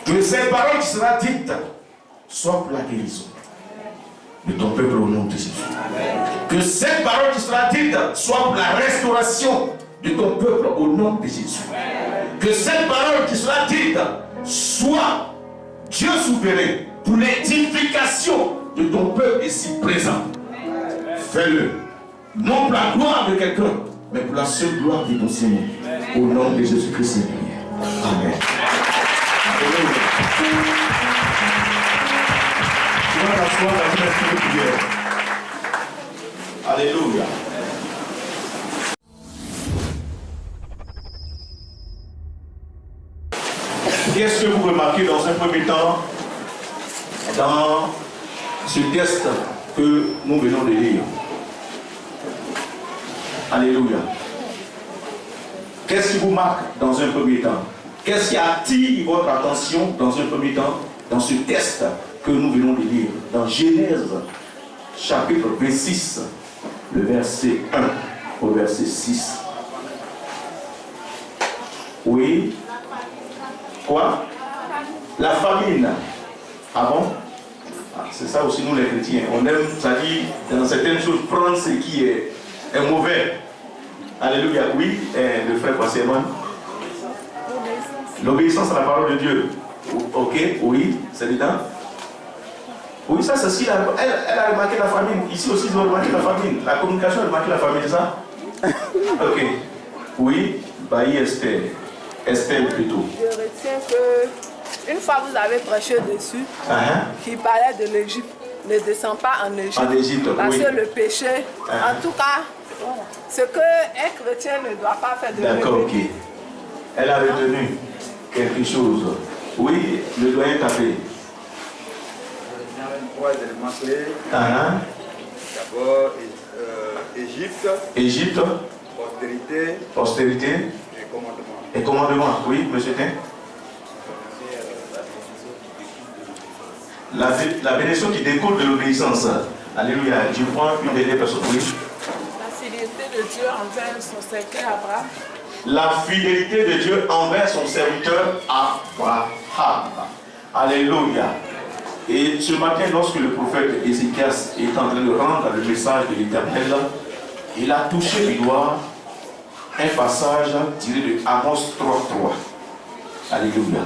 Que cette parole qui sera dite soit pour la guérison de ton peuple au nom de Jésus. Que cette parole qui sera dite soit pour la restauration de ton peuple au nom de Jésus. Que cette parole qui sera dite soit, Dieu souverain, pour l'édification de ton peuple ici présent. Fais-le. Non pour la gloire de quelqu'un, mais pour la seule gloire de ton Seigneur. Au nom de Jésus-Christ. Amen. Tu vas t'asseoir dans une esprit de prière. Alléluia. Qu'est-ce que vous remarquez dans un premier temps dans ce texte que nous venons de lire? Alléluia. Qu'est-ce qui vous marque dans un premier temps? Qu'est-ce qui attire votre attention dans un premier temps dans ce texte que nous venons de lire dans Genèse chapitre 26, le verset 1 au verset 6? Oui. Quoi? La famine. Ah bon? Ah, c'est ça aussi nous les chrétiens. On aime, ça dit, dans certaines choses, prendre ce qui est mauvais. Alléluia. Oui, le frère Passerman. L'obéissance à la parole de Dieu. Ok, oui, c'est dedans. Oui, ça c'est ce elle a remarqué la famine. Ici aussi, ils ont remarqué la famine. La communication a remarqué la famine, ça? Ok. Oui, Bailly Esther. Esther plutôt. Je retiens que une fois vous avez prêché dessus, qui parlait de l'Égypte, ne descend pas en Égypte. En Égypte, parce oui. que le péché, en tout cas, ce qu'un chrétien ne doit pas faire de d'accord, ok. Elle a retenu quelque chose. Oui, le doyen tapé. Trois éléments clés. D'abord, Égypte. Égypte. Postérité. Postérité. Et commandement. Et commandement, oui, monsieur Tin. La bénédiction qui découle de l'obéissance. Alléluia. Je prends une dernière personne. Oui. La fidélité de Dieu envers son serviteur Abraham. La fidélité de Dieu envers son serviteur Abraham. Alléluia. Et ce matin, lorsque le prophète Ézéchias est en train de rendre le message de l'Éternel, il a touché du doigt un passage tiré de Amos 3:3. Alléluia.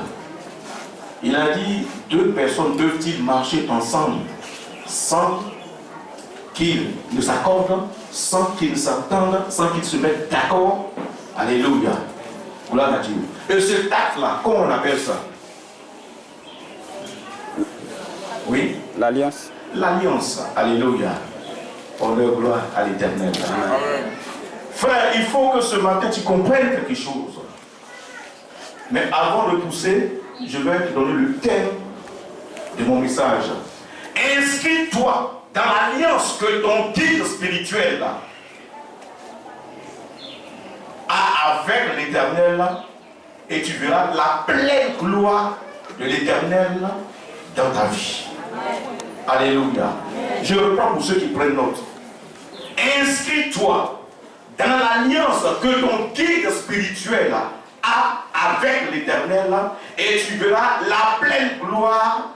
Il a dit, deux personnes peuvent-ils marcher ensemble sans qu'ils ne s'accordent, sans qu'ils s'entendent, sans qu'ils se mettent d'accord? Alléluia. Gloire à Dieu. Et ce acte-là, comment on appelle ça? Oui? L'alliance. L'alliance. Alléluia. Honneur, gloire à l'Éternel. Frère, il faut que ce matin tu comprennes quelque chose. Mais avant de pousser, je vais te donner le thème de mon message. Inscris-toi dans l'alliance que ton guide spirituel a avec l'Éternel et tu verras la pleine gloire de l'Éternel dans ta vie. Alléluia. Je reprends pour ceux qui prennent note. Inscris-toi dans l'alliance que ton guide spirituel a avec l'Éternel et tu verras la pleine gloire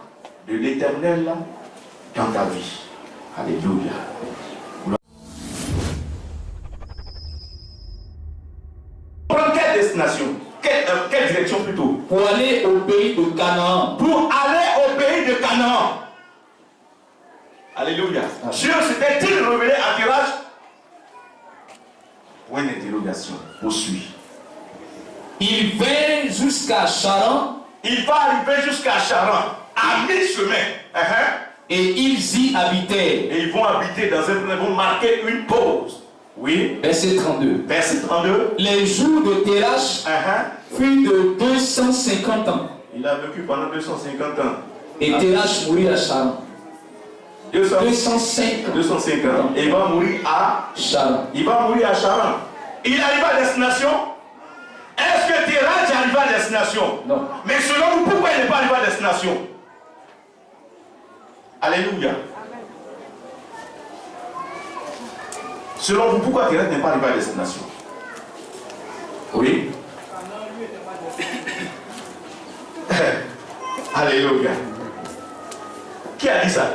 de l'Éternel dans ta vie. Alléluia. Pour quelle destination? Quelle direction plutôt? Pour aller au pays de Canaan. Pour aller au pays de Canaan. Alléluia. Dieu s'était-il révélé à quel âge? Point d'interrogation. Poursuit. Il vint jusqu'à Charan. Il va arriver jusqu'à Charan, à mi-chemin. Et ils y habitaient. Et ils vont habiter dans un point, ils vont marquer une pause. Oui. Verset 32. Verset 32. Les jours de Térach furent de 250 ans. Il a vécu pendant 250 ans. Et Térach mourut à Charan. 250 ans. Et il va mourir à Charan. Il va mourir à Charan. Il arrive à destination. Est-ce que Térach arrive à destination? Non. Mais selon vous, pourquoi il n'est pas arrivé à destination? Alléluia. Selon vous, pourquoi Térach n'est pas arrivé à destination? Oui. Alléluia. Qui a dit ça?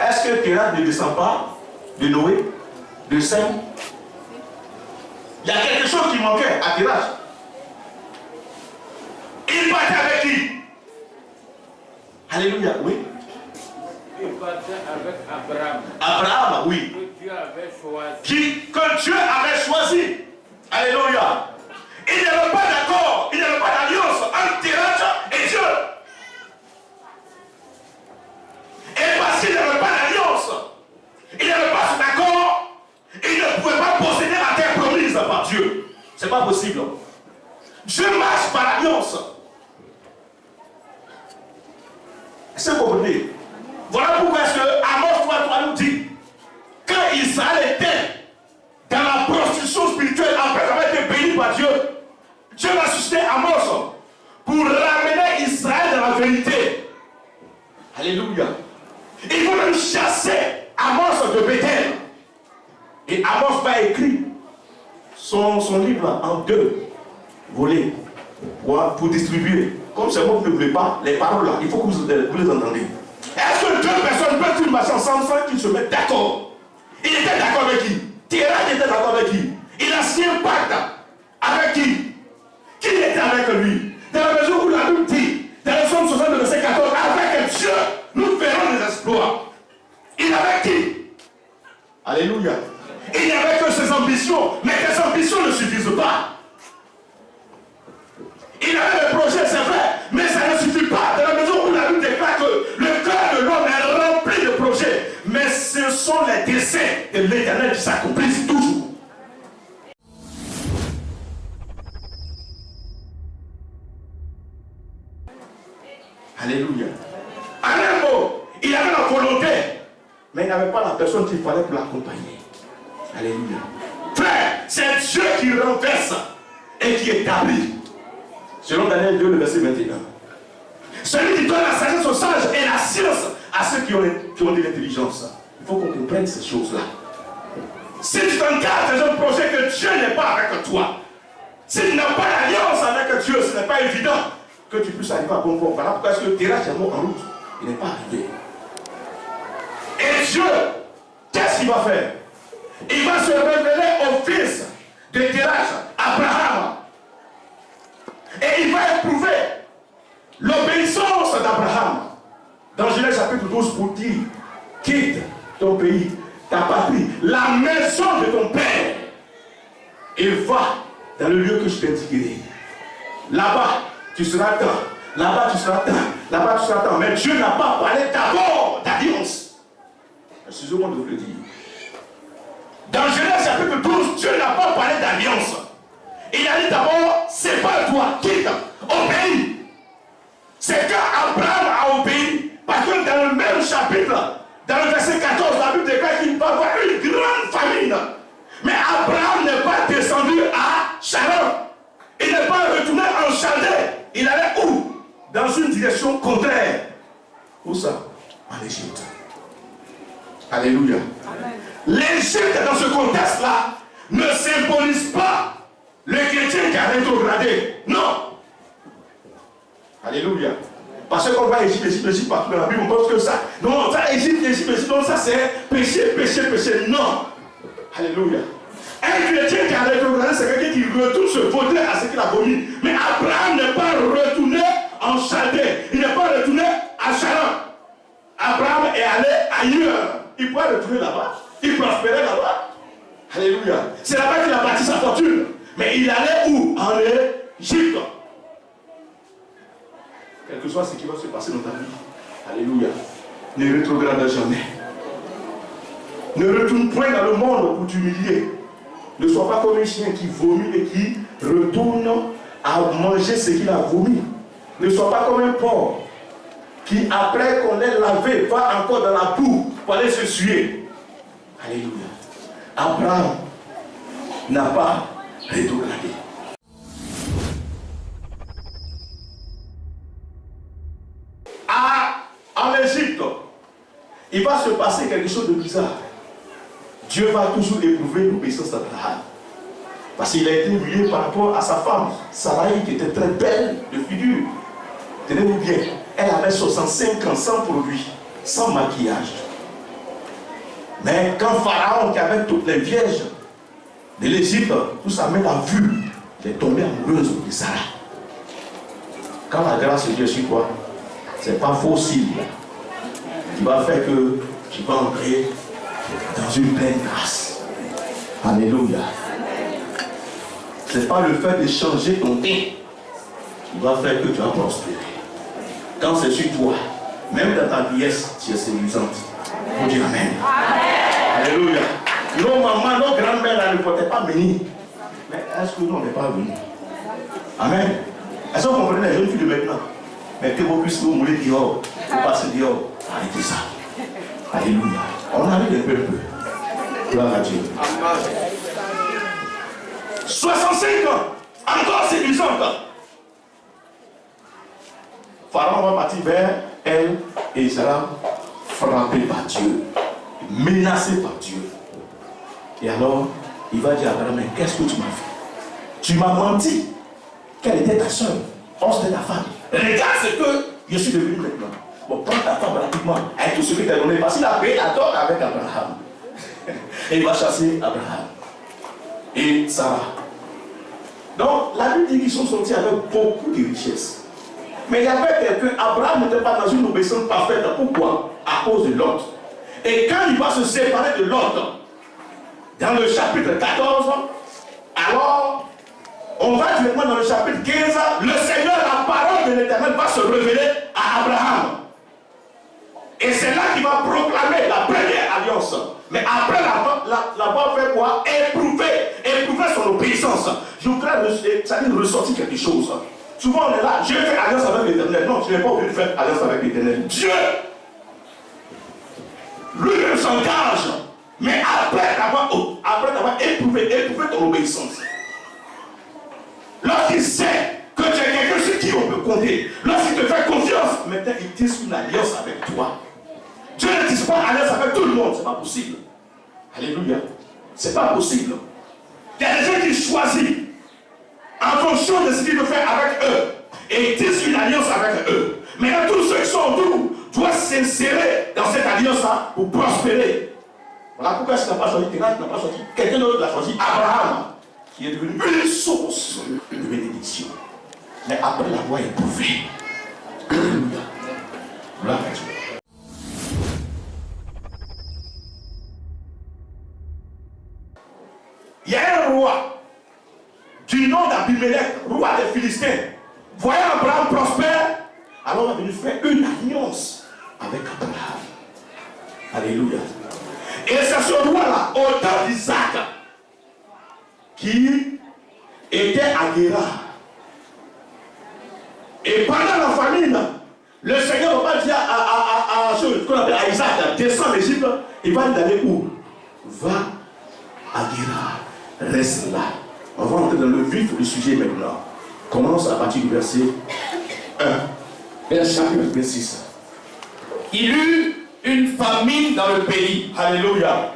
Est-ce que Terach ne descend pas de Noé, de Sem? Il y a quelque chose qui manquait à Terach. Il partait avec qui? Alléluia, oui. Il partait avec Abraham. Abraham, oui. Que Dieu avait choisi. Que Dieu avait choisi. Alléluia. Il n'y avait pas d'accord, il n'y avait pas d'alliance entre Terach et Dieu. Et parce qu'il n'y avait pas d'alliance, il n'y avait pas cet accord, il ne pouvait pas posséder la terre promise par Dieu. Ce n'est pas possible. Dieu marche par l'alliance. Est-ce que vous comprenez? Voilà pourquoi est-ce que Amos 3:3 nous dit, quand Israël était dans la prostitution spirituelle, après avoir été béni par Dieu, Dieu va susciter Amos pour ramener Israël dans la vérité. Alléluia. Il faut même chasser Amos de Bethel. Et Amos va écrire son livre en 2 volets pour distribuer. Comme c'est moi qui ne voulez pas, les paroles là, il faut que vous les entendez. Est-ce que 2 personnes peuvent-ils marcher ensemble sans qu'ils se mettent d'accord? Il était d'accord avec qui? Terach était d'accord avec qui? Il a signé un pacte avec qui? Qui était avec lui? Dans la mesure où la Bible dit, dans le Psaume 60, verset 14, avec Dieu, nous ferons des exploits. Il avait qui? Alléluia. Il n'y avait que ses ambitions, mais ses ambitions ne suffisent pas. Il avait le projet, c'est vrai, mais ça ne suffit pas. Dans la mesure où la Bible déclare que le cœur de l'homme est rempli de projets, mais ce sont les desseins de l'Éternel qui s'accomplissent toujours. Alléluia. En un mot, il avait la volonté, mais il n'avait pas la personne qu'il fallait pour l'accompagner. Alléluia. Frère, c'est Dieu qui renverse et qui établit. Selon Daniel 2, le verset 21. Celui qui donne la sagesse aux sages et la science à ceux qui ont de l'intelligence. Il faut qu'on comprenne ces choses-là. Si tu t'engages dans un projet que Dieu n'est pas avec toi, si tu n'as pas d'alliance avec Dieu, ce n'est pas évident que tu puisses arriver à bon port. Voilà pourquoi est-ce que Terach est mort en route. Il n'est pas arrivé. Et Dieu, qu'est-ce qu'il va faire? Il va se révéler au fils de Terach, Abraham. Et il va éprouver l'obéissance d'Abraham. Dans Genèse chapitre 12 pour dire, quitte ton pays, ta patrie, la maison de ton père, et va dans le lieu que je t'indiquerai. Là-bas, tu seras temps. Là-bas, tu seras temps. Là-bas, tu seras temps. Mais Dieu n'a pas parlé d'abord d'alliance. Excusez-moi de vous le dire. Dans Genèse chapitre 12, Dieu n'a pas parlé d'alliance. Il a dit d'abord, sépare-toi, quitte, obéis. C'est quand Abraham a obéi, parce que dans le même chapitre, dans le verset 14, la Bible déclare qu'il va y avoir une grande famine. Mais Abraham n'est pas descendu à Charan. Il n'est pas retourné en Chaldée. Il allait où? Dans une direction contraire. Où ça? En Égypte. Alléluia. L'Égypte, dans ce contexte-là, ne symbolise pas le chrétien qui a rétrogradé. Non. Alléluia. Parce qu'on voit Égypte partout dans la Bible, on pense que ça. Non, ça, Égypte, non, ça c'est péché. Non. Alléluia. Un chrétien qui a rétrogradé, c'est quelqu'un qui retourne se vautrer à ce qu'il a commis. Mais Abraham n'est pas retourné en Chaldée. Il n'est pas retourné à Charan. Abraham est allé ailleurs. Il pourrait retourner là-bas. Il prospérait là-bas. Alléluia. C'est là-bas qu'il a bâti sa fortune. Mais il allait où? En Égypte. Quel que soit ce qui va se passer dans ta vie. Alléluia. Ne rétrograde jamais. Ne retourne point dans le monde pour t'humilier. Ne sois pas comme un chien qui vomit et qui retourne à manger ce qu'il a vomi. Ne sois pas comme un porc qui, après qu'on ait lavé, va encore dans la boue pour aller se suer. Alléluia. Abraham n'a pas rétrogradé. En Égypte, il va se passer quelque chose de bizarre. Dieu va toujours éprouver l'obéissance d'Abraham. Parce qu'il a été humilié par rapport à sa femme, Sarai, qui était très belle de figure. Tenez-vous bien, elle avait 65 ans sans produit, sans maquillage. Mais quand Pharaon, qui avait toutes les vierges de l'Égypte, tout ça met la vue, elle est tombée amoureuse de Sarah. Quand la grâce de Dieu sur toi, ce n'est pas facile. Tu vas faire que tu vas entrer dans une pleine grâce. Alléluia. Ce n'est pas le fait de changer ton teint qui va faire que tu vas prospérer. Quand c'est sur toi, même dans ta vieillesse, tu es séduisante. On dit Amen. Amen. Alléluia. Nos mamans, nos grands-mères ne portaient pas béni. Mais est-ce que nous, on n'est pas béni? Amen. Est-ce que vous comprenez les jeunes filles de maintenant? Mettez vos cuisses, vous moulez dehors. Vous passez dehors. Arrêtez ça. Alléluia. On arrive un peu. Gloire à Dieu. 65 ans. Encore séduisante. Pharaon va partir vers elle et il sera frappé par Dieu, menacé par Dieu. Et alors, il va dire à Abraham, mais qu'est-ce que tu m'as fait? Tu m'as menti. Quelle était ta soeur? Or, c'était ta femme. Regarde ce que je suis devenu maintenant. Bon, prends ta femme pratiquement avec tout ce que tu as donné. Parce qu'il a payé la dot avec Abraham. Et il va chasser Abraham. Et Sarah. Donc, la Bible dit qu'ils sont sortis avec beaucoup de richesses. Mais il y avait quelqu'un, Abraham n'était pas dans une obéissance parfaite. Pourquoi? À cause de Lot. Et quand il va se séparer de Lot, dans le chapitre 14, alors, on va directement dans le chapitre 15, le Seigneur, la parole de l'Éternel va se révéler à Abraham. Et c'est là qu'il va proclamer la première alliance. Mais après l'avoir fait quoi? Éprouver son obéissance. Je voudrais ressortir quelque chose. Souvent on est là, je vais faire alliance avec l'Éternel. Non, tu n'es pas obligé de faire alliance avec l'Éternel. Dieu, lui-même s'engage. Mais après t'avoir éprouvé ton obéissance. Lorsqu'il sait que tu es quelqu'un sur qui on peut compter, lorsqu'il te fait confiance, maintenant il tisse une alliance avec toi. Dieu ne tisse pas alliance avec tout le monde, c'est pas possible. Alléluia. C'est pas possible. Il y a des gens qui choisissent en fonction de ce qu'il veut faire avec eux. Et il tisse une alliance avec eux. Mais là, tous ceux qui sont autour doivent s'insérer dans cette alliance-là pour prospérer. Voilà pourquoi tu n'as pas choisi Terra, tu n'as pas choisi quelqu'un d'autre, l'a choisi Abraham, qui est devenu une source de bénédiction. Mais après l'avoir éprouvé. Alléluia. Gloire à Dieu. Il y a un roi du nom d'Abimelech, roi des Philistins. Voyant Abraham prospère, alors il est venu faire une alliance avec Abraham. Alléluia. Et c'est ce roi-là, au temps d'Isaac, qui était à Guérar. Et pendant la famine, le Seigneur va dire à Isaac, descends d'Égypte, il va lui aller où? Va à Guérar, reste là. On va entrer dans le vif du sujet maintenant. Commence à partir du verset 1. Verset 6. Il eut une famine dans le pays. Alléluia.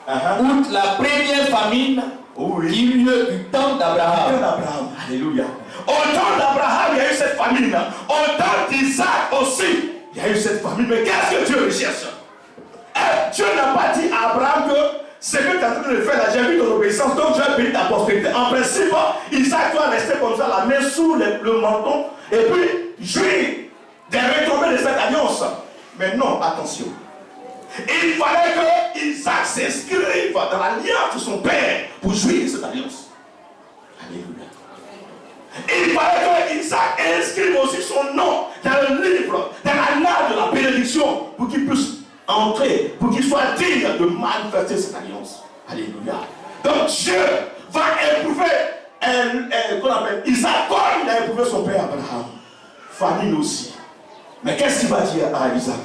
Outre la première famine qui eut lieu du temps d'Abraham. Alléluia. Au temps d'Abraham, il y a eu cette famine. Au temps d'Isaac aussi, il y a eu cette famine. Mais qu'est-ce que Dieu recherche? Dieu n'a pas dit à Abraham que ce que tu es en train de faire là, j'ai vu ton obéissance, donc je vais bénir ta prospérité. En principe, Isaac doit rester comme ça, la main sous le menton, et puis jouir des retombées de cette alliance. Mais non, attention. Il fallait que Isaac s'inscrive dans l'alliance de son père pour jouir de cette alliance. Alléluia. Il fallait que Isaac inscrive aussi son nom dans le livre, dans l'annale de la bénédiction, pour qu'il puisse entrer, pour qu'il soit digne de manifester cette alliance. Alléluia. Donc Dieu va éprouver Isaac comme il a éprouvé son père Abraham. Famine aussi. Mais qu'est-ce qu'il va dire à Isaac?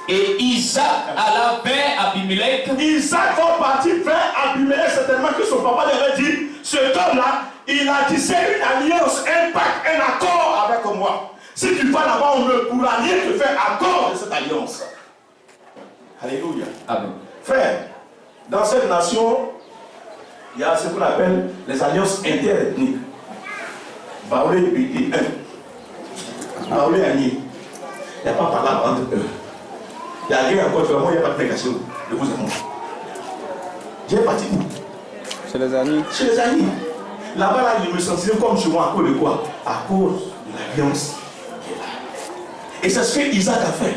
Et Isaac alla vers Abimelech. Isaac va partir vers Abimelech, certainement que son papa lui avait dit, cet homme-là, il a tissé une alliance, un pacte, un accord avec moi. Si tu vas là-bas, on ne pourra rien te faire accord de cette alliance. Alléluia. Amen. Frère, dans cette nation, il y a ce qu'on appelle les alliances interethniques. Baoulé BT1, Baoulé Agni. Il n'y a pas de parole entre eux. Il y a rien encore, vraiment, il n'y a pas de négation de vous et moi. J'ai parti où? Chez les amis. Chez les amis. Là-bas, là, je me sentais comme chez moi à cause de quoi? À cause de l'alliance qui est là. Et c'est ce qu'Isaac a fait.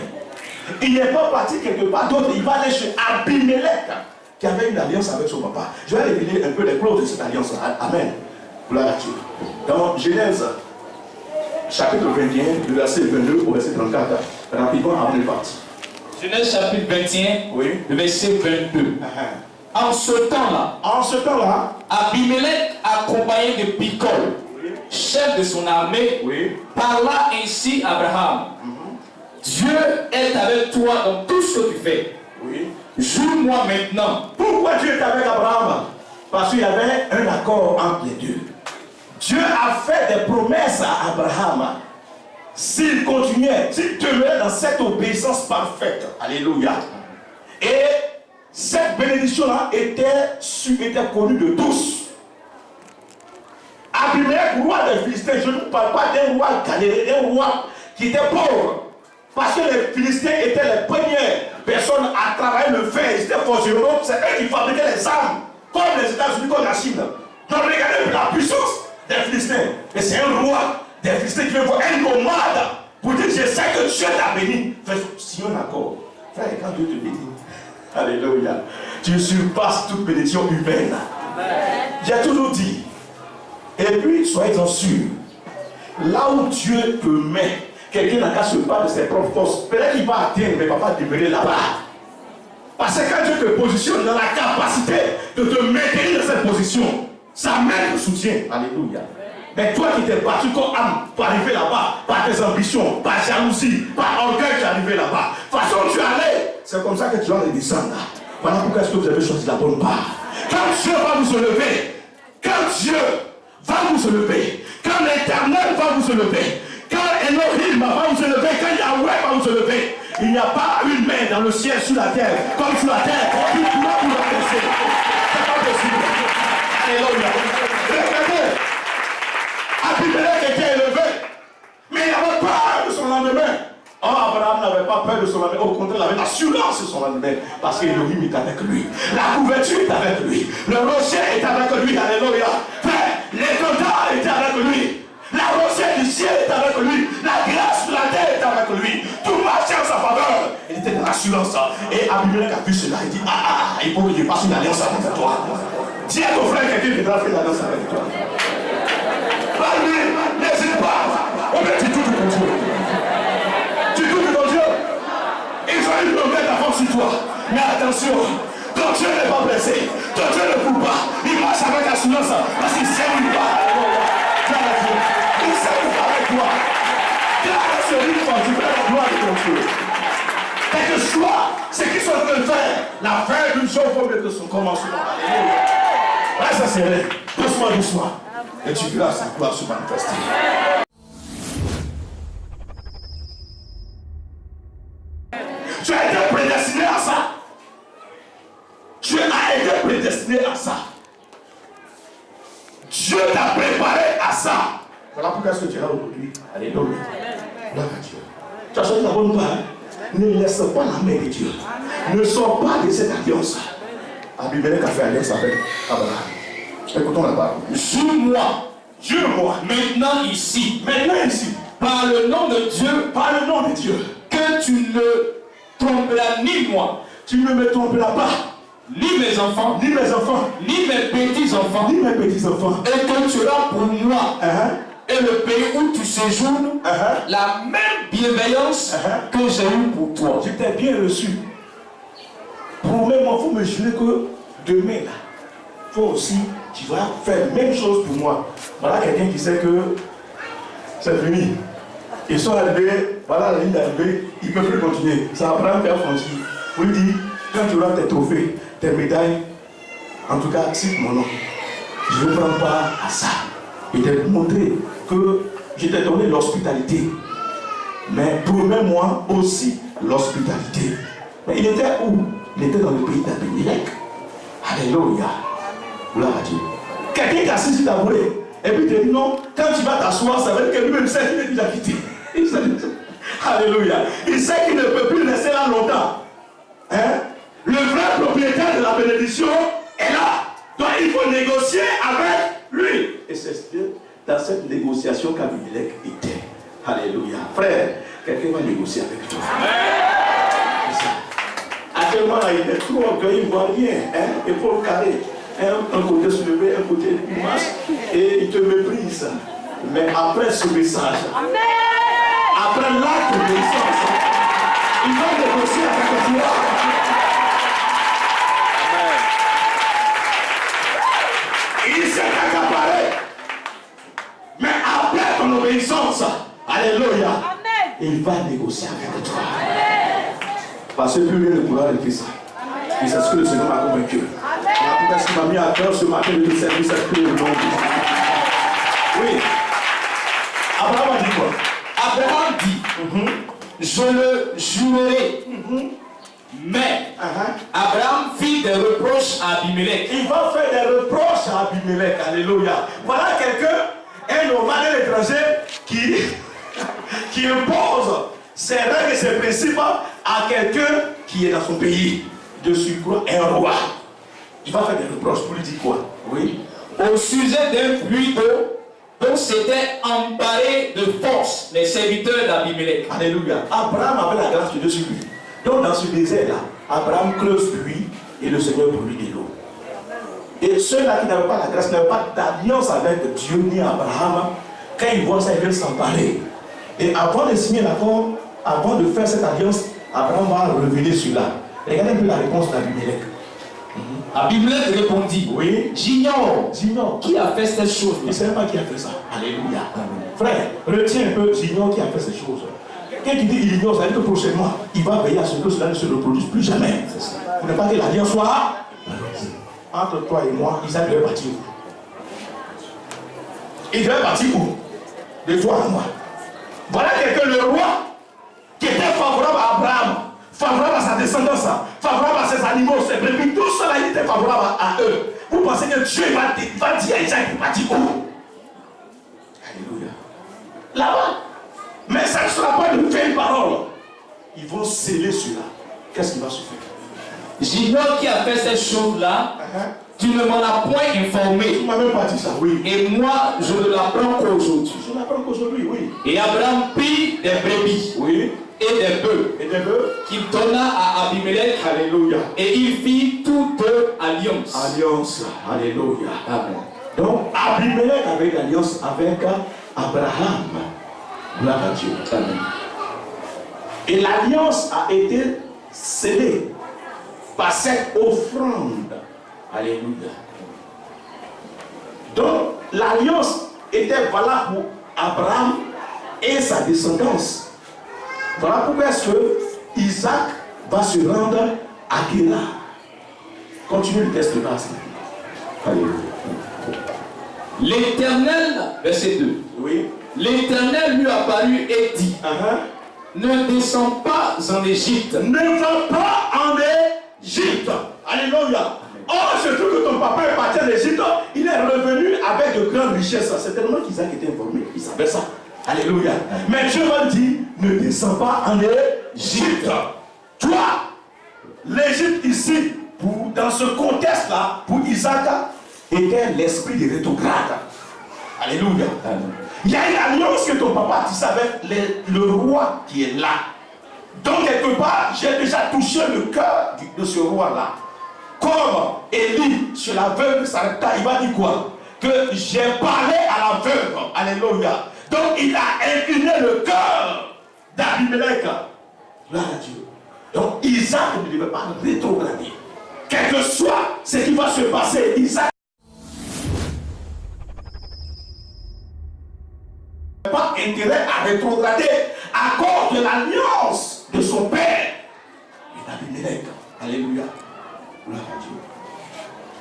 Il n'est pas parti quelque part d'autre. Il va aller chez Abimelech, qui avait une alliance avec son papa. Je vais révéler un peu les clauses de cette alliance. Amen. Gloire à Dieu. Dans Genèse, chapitre 21, du verset 22 au verset 34. Rapidement, avant de partir. Genèse chapitre 21, Oui. le verset 22. En ce temps-là, Abimelech, accompagné de Picol, chef de son armée, parla ainsi à Abraham. Dieu est avec toi dans tout ce que tu fais. Jure-moi maintenant. Pourquoi Dieu est avec Abraham? Parce qu'il y avait un accord entre les deux. Dieu a fait des promesses à Abraham. S'il continuait, s'il demeurait dans cette obéissance parfaite. Alléluia. Et cette bénédiction-là était connue de tous. Abimelech, roi des Philistins, je ne parle pas d'un roi galéen, d'un roi qui était pauvre. Parce que les Philistins étaient les premières personnes à travailler le fer. Ils étaient forgerons, c'est eux qui fabriquaient les armes, comme les États-Unis, comme la Chine. Donc regardez la puissance des Philistins. Et c'est un roi des Philistins qui veut voir un nomade pour dire je sais que Dieu t'a béni. Si on accord, frère, quand Dieu te bénit, alléluia, tu surpasses toute bénédiction humaine. J'ai toujours dit, et puis soyez-en sûrs, là où Dieu te met, quelqu'un n'a qu'à se battre de ses propres forces. Peut-être qu'il va atteindre, mais il ne va pas demeurer là-bas. Parce que quand Dieu te positionne dans la capacité de te maintenir dans cette position, sa main te soutient. Alléluia. Mais toi qui t'es battu comme âme pour arriver là-bas, par tes ambitions, par jalousie, par orgueil, tu es arrivé là-bas. De toute façon, tu es allé. C'est comme ça que tu vas redescendre. Voilà pourquoi est-ce que vous avez choisi la bonne part. Quand Dieu va vous lever, quand Dieu va vous lever, quand l'Éternel va vous lever, quand Elohim va vous lever, quand Yahweh va vous lever, il n'y a pas une main dans le ciel, sur la terre, comme sur la terre, qui pourra vous rabaisser. C'est pas possible. Alléluia. Regardez, Abimelech était élevé, mais il n'avait pas peur de son lendemain. Oh, Abraham n'avait pas peur de son lendemain, au contraire, il avait l'assurance de son lendemain, parce que Elohim est avec lui. La couverture est avec lui. Le rocher est avec lui. Alléluia. L'étendard est avec lui. La rosée du ciel est avec lui. La grâce de la terre est avec lui. Tout marchait en sa faveur. Il était dans l'assurance. Et Abimelech a vu cela. Il dit, il faut que je passe une alliance avec toi. Dis à ton frère quelqu'un qui doit faire une alliance avec toi. Parle-lui, n'hésite pas. Oh, mais tu doutes de ton Dieu. Tu doutes de ton Dieu. Ils ont une longueur d'avance sur toi. Mais attention, ton Dieu n'est pas blessé. Ton Dieu ne coupe pas. Il marche avec assurance parce qu'il sait où il va. Il sait où il va avec toi. Grâce à lui, tu veux la gloire de ton Dieu. Quel que soit ce qu'ils sont en train de faire, la fin d'une chose faut mettre son commencement. Là, ça c'est vrai. Doucement, doucement. Et tu verras sa gloire se manifester. Tu as été prédestiné à ça. Tu as été prédestiné à ça. Dieu t'a préparé à ça. Voilà pourquoi est-ce que tu es là aujourd'hui. Alléluia. Gloire à Dieu. Tu as choisi la bonne part. Ne laisse pas la main de Dieu. Ne sors pas de cette alliance. Abimelech a fait alliance avec Abraham. Écoutons la parole. Jure-moi. Maintenant ici. Par le nom de Dieu. Que tu ne tromperas ni moi, Tu ne me tromperas pas. ni mes enfants, ni mes petits-enfants. Et que tu auras pour moi et le pays où tu séjournes la même bienveillance que j'ai eue pour toi. Je t'ai bien reçu. Promets-moi, il faut me jurer que demain, là, toi aussi, tu vas faire la même chose pour moi. Voilà quelqu'un qui sait que c'est fini. Ils sont arrivés, voilà la ligne d'arrivée, ils ne peuvent plus continuer. Ça Abraham qui a franchi. Vous lui dites, quand tu auras tes trophées, tes médailles, en tout cas, cite mon nom. Je ne prends pas à ça. Et te montrer que je t'ai donné l'hospitalité. Mais promets-moi aussi l'hospitalité. Mais il était où? Il était dans le pays d'Abimelech. Alléluia. Gloire à Dieu. Quelqu'un qui a assis sur ta tabouret, et puis te dit non, quand tu vas t'asseoir, ça veut dire que lui-même sait qu'il est déjà quitté. Alléluia. Il sait qu'il ne peut plus rester là longtemps. Hein? Le vrai propriétaire de la bénédiction est là. Donc il faut négocier avec lui. Et c'est dans cette négociation qu'Abimelech était. Alléluia. Frère, quelqu'un va négocier avec toi. Actuellement, il est trop orgueilleux, il ne voit rien. Hein? Épaule carrée. Un côté soulevé, un côté masse. Et il te méprise. Mais après ce message, après l'acte de naissance, il va négocier avec toi. Il s'est accaparé. Mais après ton obéissance, alléluia, il va négocier avec toi. Parce que plus rien ne pourra arrêter ça. Et c'est ce que le Seigneur m'a convaincu. En tout cas, ce qui m'a mis à cœur ce matin de te servir cette prière au nom de Jésus. Oui. Abraham a dit quoi? Abraham dit, je le jurerai. Mais Abraham fit des reproches à Abimelech. Il va faire des reproches à Abimelech. Alléluia. Voilà quelqu'un, un nomade étranger qui impose ses règles et ses principes à quelqu'un qui est dans son pays. De surcroît, un roi. Il va faire des reproches pour lui dire quoi? Oui. Au sujet d'un puits d'eau dont s'étaient emparés de force les serviteurs d'Abimelech. Alléluia. Abraham avait la grâce de Dieu sur lui. Donc dans ce désert-là, Abraham creuse puits et le Seigneur produit de l'eau. Et ceux-là qui n'avaient pas la grâce, n'avaient pas d'alliance avec Dieu ni Abraham, quand ils voient ça, ils veulent s'emparer. Et avant de signer l'accord, avant de faire cette alliance, Abraham va revenir sur là. Regardez un peu la réponse d'Abimelech. Abimelech répondit, oui, j'ignore qui a fait cette chose. Il ne sait pas qui a fait ça. Alléluia. Frère, retiens un peu, j'ignore qui a fait ces choses. Quand il dit il ignore, ça veut dire que prochainement, il va veiller à ce que cela ne se reproduise plus jamais. Pour ne pas que l'alliance soit entre toi et moi, Isaac devait partir où? Il devait partir où? De toi à moi. Voilà quelqu'un, le roi, qui était favorable à Abraham, favorable à sa descendance, favorable à ses animaux, ses brebis, tout cela, il était favorable à eux. Vous pensez que Dieu va dire à Isaac, il va dire où? Alléluia. Là-bas. Mais ça ne sera pas de vaines paroles. Ils vont sceller cela. Qu'est-ce qui va se faire? J'ignore qui a fait cette chose-là. Tu ne m'en as point informé. Tu ne m'as même pas dit ça, oui. Et moi, je ne l'apprends qu'aujourd'hui. Je l'apprends qu'aujourd'hui, oui. Et Abraham prit des brebis, oui, et des bœufs, qu'il donna à Abimelech. Alléluia. Et il fit toutes alliance. Alliance. Alléluia. Amen. Donc, Abimelech avait une alliance avec Abraham. Gloire à Dieu. Amen. Et l'alliance a été scellée par cette offrande. Alléluia. Donc, l'alliance était valable pour Abraham et sa descendance. Voilà pourquoi est-ce que Isaac va se rendre à Guérar. Continuez le texte de base. Alléluia. L'Éternel, verset 2. Oui. L'Éternel lui apparut et dit, ne descends pas en Égypte. Ne va pas en Égypte. Alléluia. Or, je trouve que ton papa est parti en Égypte. Il est revenu avec de grandes richesses. C'est tellement qu'Isaac était informé. Il savait ça. Alléluia. Mais Dieu va dire, ne descends pas en Égypte. Toi, l'Égypte ici, dans ce contexte-là, pour Isaac, était l'esprit de rétrograde. Alléluia. Il y a une alliance que ton papa tisse avec le roi qui est là. Donc, quelque part, j'ai déjà touché le cœur de ce roi-là. Comme Élie, sur la veuve de Sarepta, il va dire quoi? Que j'ai parlé à la veuve. Alléluia. Donc, il a incliné le cœur d'Abimelech. Gloire à Dieu. Donc, Isaac ne devait pas rétrograder. Quel que soit ce qui va se passer, Isaac n'a pas intérêt à rétrograder à cause de l'alliance de son père et d'Abimelech. Alléluia. Gloire à Dieu.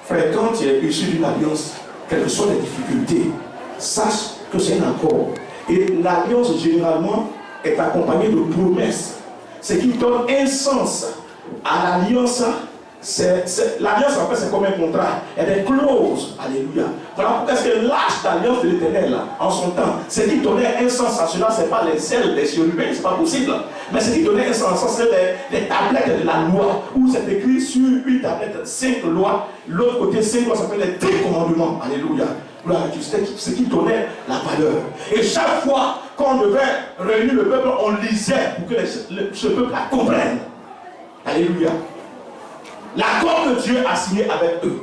Frère, quand tu es issu d'une alliance, quelles que soient les difficultés, sache que c'est un accord. Et l'alliance, généralement, est accompagnée de promesses. Ce qui donne un sens à l'alliance L'alliance, en fait, c'est comme un contrat. Il y a des clauses. Alléluia. Voilà pourquoi est-ce que l'âge d'alliance de l'Éternel, en son temps, c'est qui donnait un sens à cela, ce n'est pas les ailes des chérubins, c'est pas possible. Mais ce qui donnait un sens, c'est les tablettes de la loi, où c'est écrit sur une tablette 5 lois. L'autre côté 5 lois, ça s'appelle les 10 commandements. Alléluia. C'était ce qui donnait la valeur. Et chaque fois qu'on devait réunir le peuple, on lisait pour que ce peuple la comprenne. Alléluia. L'accord que Dieu a signé avec eux.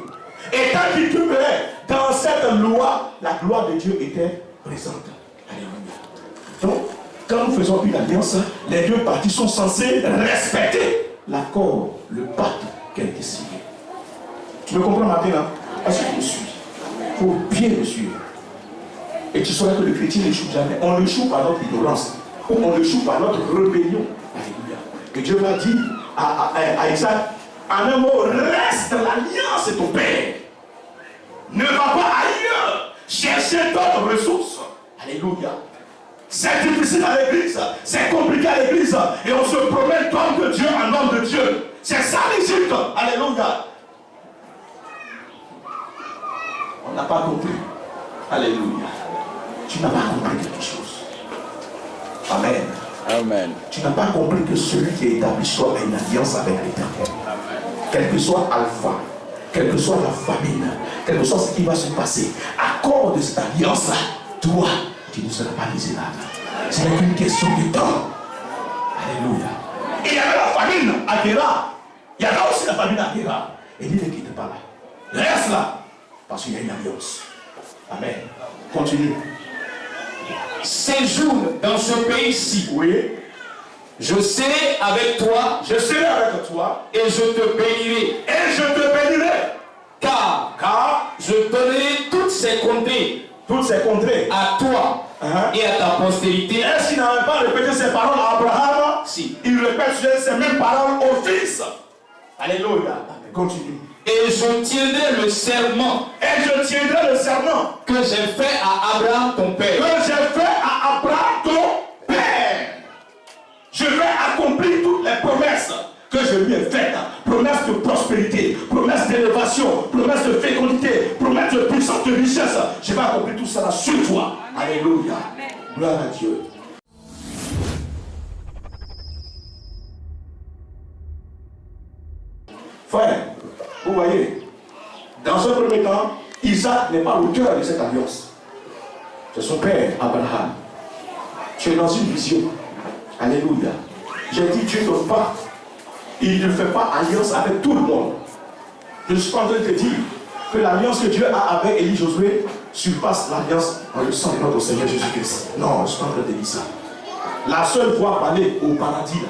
Et quand ils demeuraient dans cette loi, la gloire de Dieu était présente. Alléluia. Donc, quand nous faisons une alliance, les deux parties sont censées respecter l'accord, le pacte qui a été signé. Tu me comprends maintenant? Est-ce que tu me suis? Il faut bien me suivre. Et tu sauras que le chrétien n'échoue jamais. On échoue par notre ignorance. Ou on échoue par notre rébellion. Alléluia. Et Dieu va dire à Isaac, en un mot, reste l'alliance de ton père. Ne va pas ailleurs chercher d'autres ressources. Alléluia. C'est difficile à l'église, c'est compliqué à l'église. Et on se promène d'homme de Dieu en homme de Dieu. C'est ça l'Égypte. Alléluia. On n'a pas compris. Alléluia. Tu n'as pas compris quelque chose. Amen. Amen. Tu n'as pas compris que celui qui est établi soit une alliance avec l'Éternel. Quel que soit Alpha, quelle que soit la famine, quel que soit ce qui va se passer, à cause de cette alliance-là, toi, tu ne seras pas misérable. Ce n'est qu'une question de temps. Alléluia. Et il y avait la famine à Guéra. Il y avait aussi la famine à Guéra. Et il ne quitte pas là. Reste là. Parce qu'il y a une alliance. Amen. Continue. Séjourne dans ce pays-ci. Oui. Je serai avec toi. Je serai avec toi. Et je te bénirai. Et je te bénirai. Car je donnerai toutes ces contrées. Toutes ces contrées. À toi. Et à ta postérité. Est-ce qu'il n'avait pas répété ces paroles à Abraham? Si. Il répète ces mêmes paroles au fils. Alléluia. Continue. Et je tiendrai le serment. Et je tiendrai le serment que j'ai fait à Abraham ton père. Que j'ai fait à Abraham ton père. Je vais accomplir toutes les promesses que je lui ai faites. Promesses de prospérité, promesses d'élévation, promesses de fécondité, promesses de puissance, de richesse. Je vais accomplir tout cela sur toi. Alléluia. Gloire à Dieu. Frère, vous voyez, dans un premier temps, Isaac n'est pas l'auteur de cette alliance. C'est son père, Abraham. Tu es dans une vision. Alléluia. J'ai dit, Dieu ne pas. Il ne fait pas alliance avec tout le monde. Je suis en train de te dire que l'alliance que Dieu a avec Élie Josué surpasse l'alliance dans le sang de notre Seigneur Jésus-Christ. Non, je suis en train de dire ça. La seule voie pour aller au paradis, là,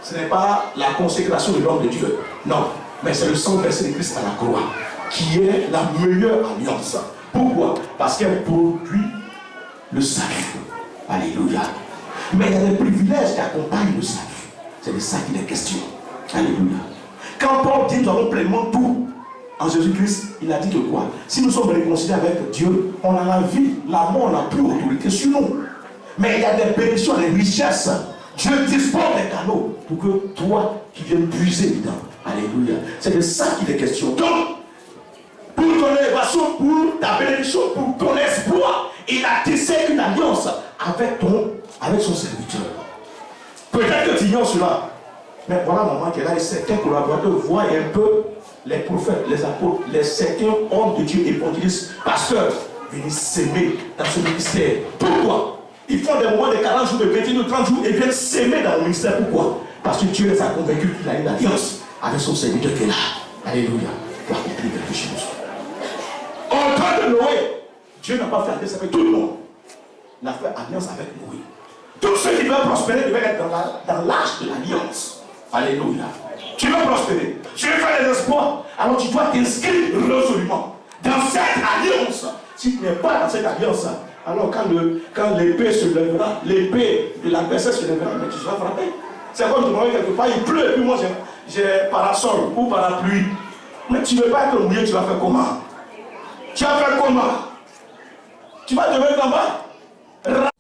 ce n'est pas la consécration de l'homme de Dieu. Non. Mais c'est le sang versé de Christ à la croix qui est la meilleure alliance. Pourquoi? Parce qu'elle produit le salut. Alléluia. Mais il y a des privilèges qui accompagnent le salut. C'est de ça qu'il est question. Alléluia. Quand Paul dit nous avons pleinement tout en Jésus-Christ, il a dit que quoi? Si nous sommes réconciliés avec Dieu, on a la vie, la mort n'a plus autorité sur nous. Mais il y a des bénédictions, des richesses. Dieu dispose des canaux pour que toi, tu viennes puiser dedans. Alléluia. C'est de ça qu'il est question. Donc, pour ton élévation, pour ta bénédiction, pour ton espoir, il a tissé une alliance avec son serviteur. Peut-être que tu ignores cela. Mais voilà, maman, que là, certains collaborateurs voient un peu les prophètes, les apôtres, les certains hommes de Dieu, évangélistes, pasteurs, venir s'aimer dans ce ministère. Pourquoi? Ils font des moments de 40 jours, de 21 ou 30 jours et viennent s'aimer dans le ministère. Pourquoi? Parce que Dieu les a convaincus qu'il a une alliance avec son serviteur qui est là. Alléluia. Pour accomplir quelque chose. Au temps de Noé, Dieu n'a pas fait alliance avec tout le monde. Il a fait alliance avec Noé. Tous ceux qui veulent prospérer devaient être dans l'âge de l'alliance. Alléluia. Tu veux prospérer, tu veux faire des espoirs, alors tu dois t'inscrire résolument dans cette alliance. Si tu n'es pas dans cette alliance, alors quand l'épée se lèvera, l'épée de l'adversaire se lèvera, mais tu seras frappé. C'est comme tu quelque part, il pleut, et puis moi j'ai parasol ou parapluie. Mais tu ne veux pas être mouillé, tu vas faire comment? Tu vas faire comment? Tu vas devenir en bas?